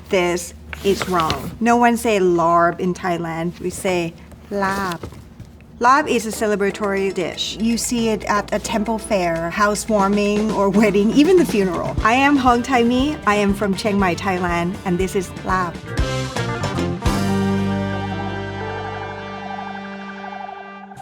this is wrong. No one say Larb in Thailand. We say Laab. Laab is a celebratory dish. You see it at a temple fair, housewarming, or wedding, even the funeral. I am Hong Thaimee. I am from Chang Mai, Thailand, and this is Laab.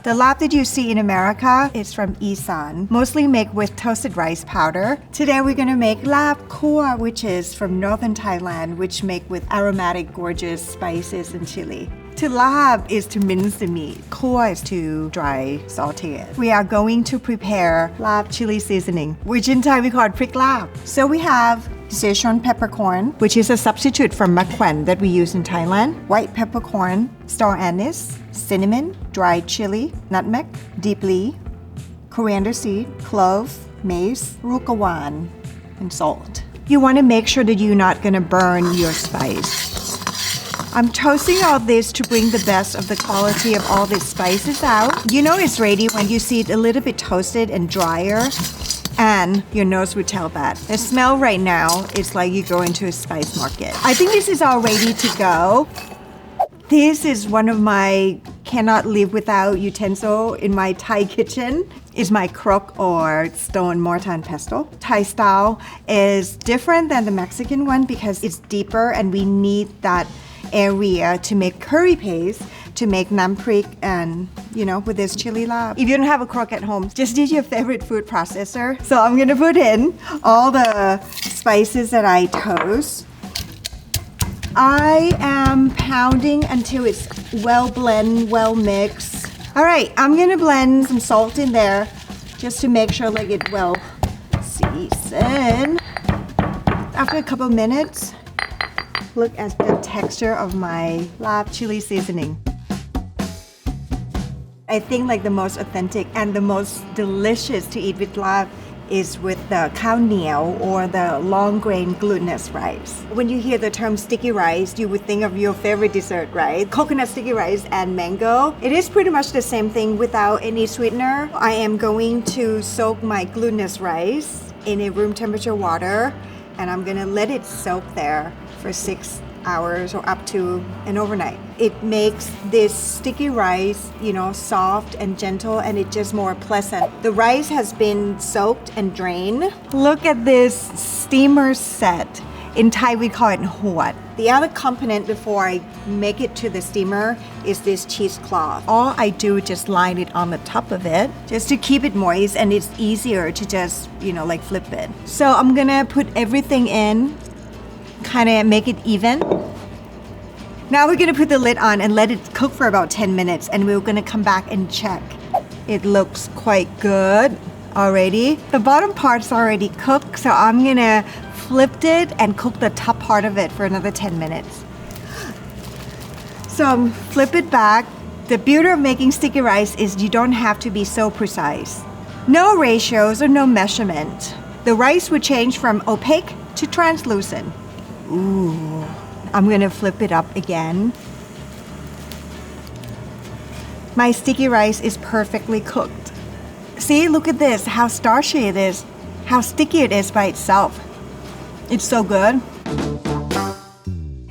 The Laab that you see in America is from Isan, mostly made with toasted rice powder. Today we're going to make Laab Khua, which is from northern Thailand, which make with aromatic, gorgeous spices and chili. To Laab is to mince the meat. Khua is to dry saute it. We are going to prepare Laab chili seasoning, which in Thai we call Prik Laab. So we have Szechuan peppercorn, which is a substitute for makwan that we use in Thailand, white peppercorn, star anise, cinnamon, dried chili, nutmeg, deeply, coriander seed, clove, mace, rukawan, and salt. You want to make sure that you're not going to burn your spice. I'm toasting all this to bring the best of the quality of all these spices out. You know it's ready when you see it a little bit toasted and drier, and your nose would tell that. The smell right now is like you go into a spice market. I think this is all ready to go. This is one of my cannot live without utensil in my Thai kitchen. Is my crock or stone mortar and pestle. Thai style is different than the Mexican one because it's deeper and we need that area to make curry paste, to make nam prik and, with this chili laab. If you don't have a crock at home, just use your favorite food processor. So I'm gonna put in all the spices that I toast. I am pounding until it's well blended, well mixed. All right, I'm gonna blend some salt in there just to make sure like it well seasoned. After a couple minutes, look at the texture of my Laab chili seasoning. I think like the most authentic and the most delicious to eat with Laab is with the khao niao or the long grain glutinous rice. When you hear the term sticky rice, you would think of your favorite dessert, right? Coconut sticky rice and mango. It is pretty much the same thing without any sweetener. I am going to soak my glutinous rice in a room temperature water, and I'm gonna let it soak there for 6 hours or up to an overnight. It makes this sticky rice, soft and gentle, and it's just more pleasant. The rice has been soaked and drained. Look at this steamer set. In Thai, we call it huat. The other component before I make it to the steamer is this cheesecloth. All I do is just line it on the top of it just to keep it moist, and it's easier to just, flip it. So I'm gonna put everything in, kind of make it even. Now we're gonna put the lid on and let it cook for about 10 minutes, and we're gonna come back and check. It looks quite good already. The bottom part's already cooked, so I'm gonna flip it and cook the top part of it for another 10 minutes. So flip it back. The beauty of making sticky rice is you don't have to be so precise. No ratios or no measurement. The rice would change from opaque to translucent. Ooh, I'm gonna flip it up again. My sticky rice is perfectly cooked. See, look at this, how starchy it is, how sticky it is by itself. It's so good.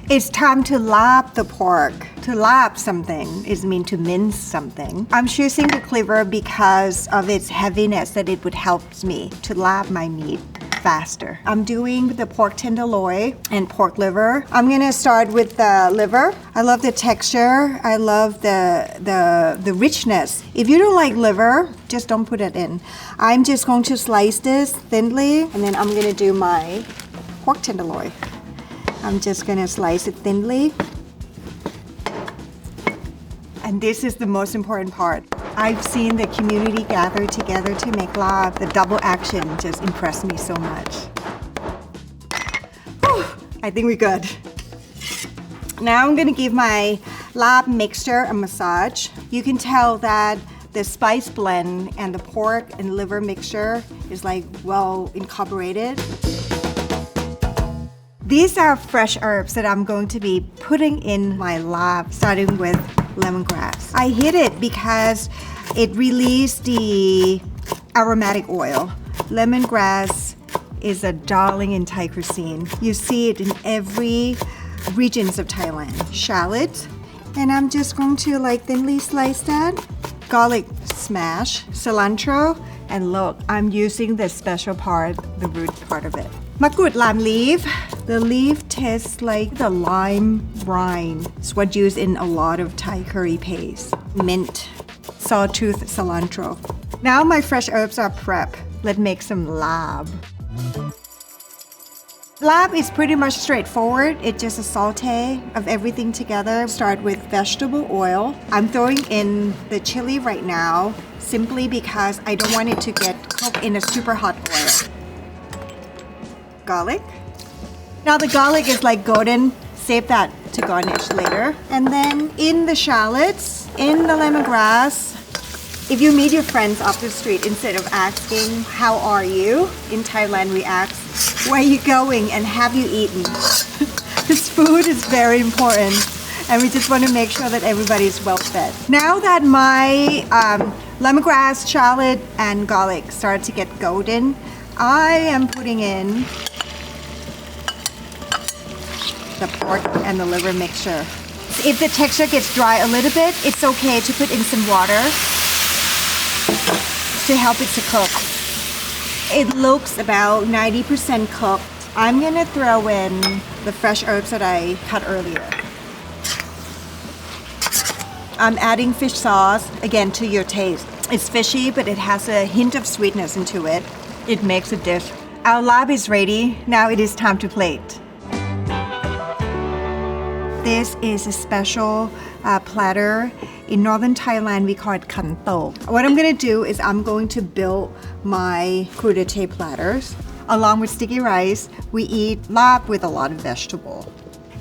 It's time to laab the pork. To laab something is mean to mince something. I'm choosing the cleaver because of its heaviness, that it would help me to laab my meat faster. I'm doing the pork tenderloin and pork liver. I'm gonna start with the liver. I love the texture. I love the richness. If you don't like liver, just don't put it in. I'm just going to slice this thinly, and then I'm gonna do my pork tenderloin. I'm just gonna slice it thinly. And this is the most important part. I've seen the community gather together to make laab. The double action just impressed me so much. Whew, I think we're good. Now I'm gonna give my laab mixture a massage. You can tell that the spice blend and the pork and liver mixture is like well incorporated. These are fresh herbs that I'm going to be putting in my laab, starting with lemongrass. I hit it because it released the aromatic oil. Lemongrass is a darling in Thai cuisine. You see it in every regions of Thailand. Shallot, and I'm just going to like thinly slice that. Garlic smash, cilantro, and look, I'm using the special part, the root part of it. Makut lime leaf. The leaf tastes like the lime rind. It's what's used in a lot of Thai curry paste. Mint, sawtooth cilantro. Now my fresh herbs are prepped. Let's make some larb. Larb is pretty much straightforward. It's just a saute of everything together. Start with vegetable oil. I'm throwing in the chili right now simply because I don't want it to get cooked in a super hot oil. Garlic. Now the garlic is like golden. Save that to garnish later. And then in the shallots, in the lemongrass. If you meet your friends off the street, instead of asking, how are you? In Thailand, we ask, where are you going and have you eaten? This food is very important and we just want to make sure that everybody is well fed. Now that my lemongrass, shallot, and garlic start to get golden, I am putting in the pork and the liver mixture. If the texture gets dry a little bit, it's okay to put in some water to help it to cook. It looks about 90% cooked. I'm gonna throw in the fresh herbs that I cut earlier. I'm adding fish sauce, again, to your taste. It's fishy, but it has a hint of sweetness into it. It makes a dish. Our larb is ready. Now it is time to plate. This is a special platter. In northern Thailand, we call it kan tok. What I'm gonna do is I'm going to build my crudité platters. Along with sticky rice, we eat larb with a lot of vegetable.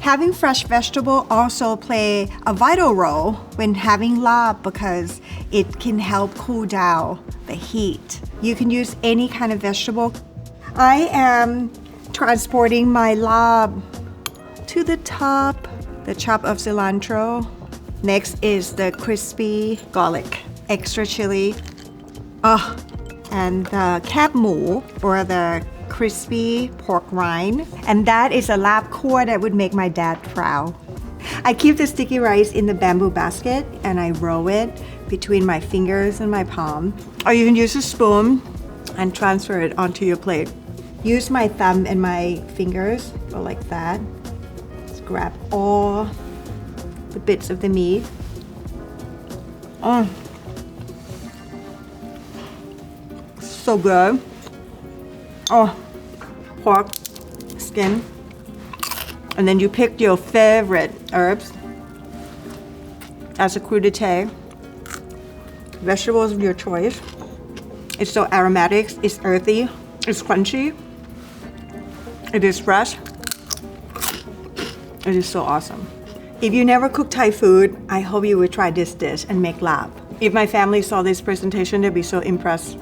Having fresh vegetable also play a vital role when having larb because it can help cool down the heat. You can use any kind of vegetable. I am transporting my larb to the top. The chop of cilantro. Next is the crispy garlic, extra chili. And the kap mu, or the crispy pork rind. And that is a larb core that would make my dad proud. I keep the sticky rice in the bamboo basket and I roll it between my fingers and my palm. Or you can use a spoon and transfer it onto your plate. Use my thumb and my fingers, go like that. Grab all the bits of the meat. So good. Pork skin. And then you pick your favorite herbs as a crudité. Vegetables of your choice. It's so aromatic, it's earthy, it's crunchy, it is fresh. It is so awesome. If you never cook Thai food, I hope you would try this dish and make larb. If my family saw this presentation, they'd be so impressed.